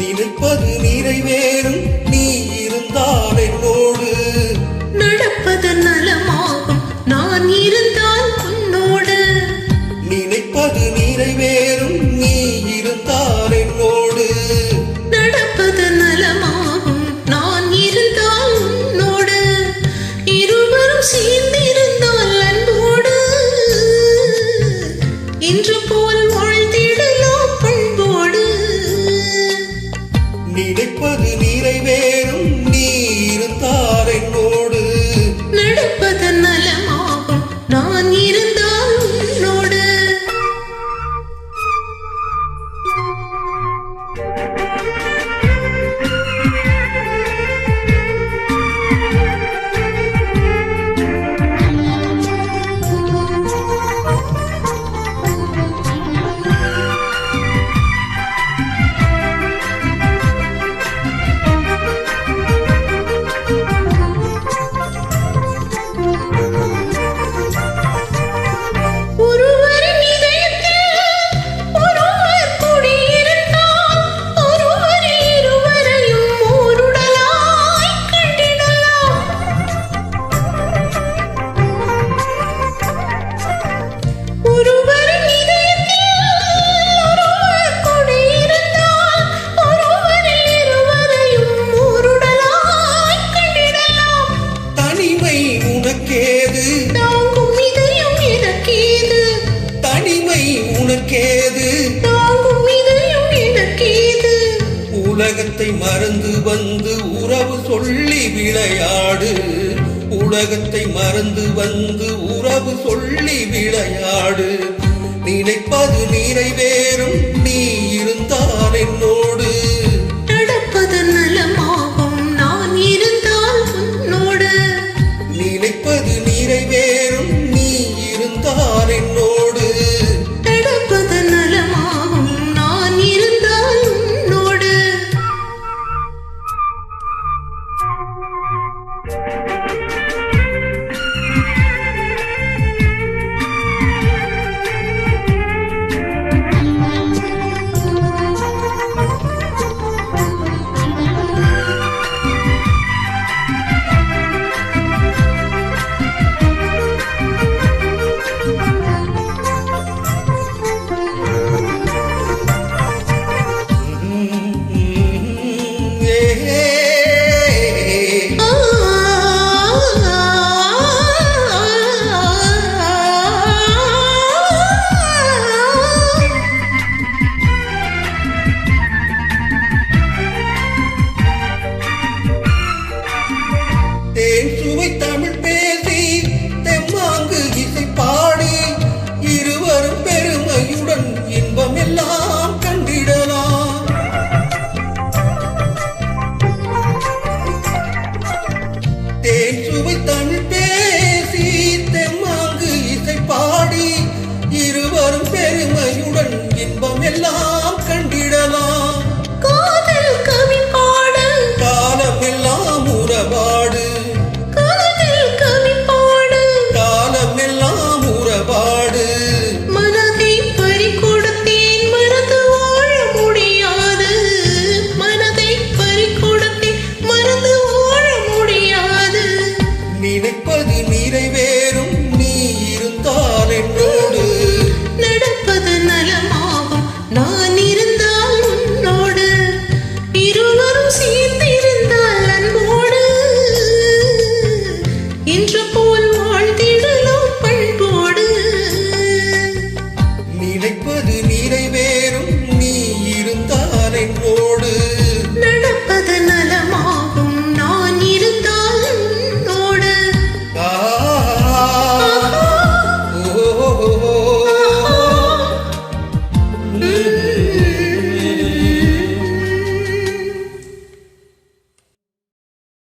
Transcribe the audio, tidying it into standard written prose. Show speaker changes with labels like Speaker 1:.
Speaker 1: நினைப்பது நிறைவேறும் நீ இருந்தால் என்னோடு,
Speaker 2: நடப்பது நலமாகும் நான் இருந்தால் உன்னோடு.
Speaker 1: நினைப்பது நிறைவேறும் நீ இருந்தால் என்னோடு,
Speaker 2: நடப்பது நலமாகும் நான் இருந்தால் உன்னோடு. இருவரும் சேர்ந்திருந்தால் அன்போடு, இன்று போல் வாழ்ந்திடலாம் பண்போடு.
Speaker 1: நினைப்பது நிறைவேறும் நீ இருந்தால் என்னோடு,
Speaker 2: நடப்பது நலமாகும் நான் இருந்தால் உன்னோடு.
Speaker 1: உலகத்தை மறந்து வந்து உறவு சொல்லி விளையாடு, உலகத்தை மறந்து வந்து உறவு சொல்லி விளையாடு. நினைப்பது நிறைவேறும் நீ இருந்தால் என்னோடு,
Speaker 2: நடப்பது நலமாகும் நான் இருந்தால் உன்னோடு.
Speaker 1: நினைப்பது நிறைவேறும் நீ இருந்தால் என்னோடு,
Speaker 2: நடப்பது நலமாகும் நான் இருந்தால் உன்னோடு.
Speaker 1: தேன் சுவை தமிழ் பேசி தெம்மாங்கு இசை பாடி இருவரும் பெருமையுடன் இன்பம் எல்லாம் கண்டிடலாம். தேன் சுவை தமிழ் பேசி தெம்மாங்கு இசை பாடி இருவரும் பெருமையுடன் இன்பம் எல்லாம் கண்டிடலாம்.
Speaker 2: காதல் கவி பாட
Speaker 1: காலம் எல்லாம் உறவாடு,
Speaker 2: காதல் கவி பாட
Speaker 1: காலம் எல்லாம் உறவாடு.
Speaker 2: மனதை பறிகொடுத்தேன் மறந்து வாழ முடியாது, மனதை பறிகொடுத்தேன் மறந்து வாழ முடியாது.
Speaker 1: நினைப்பது நிறைவேறும்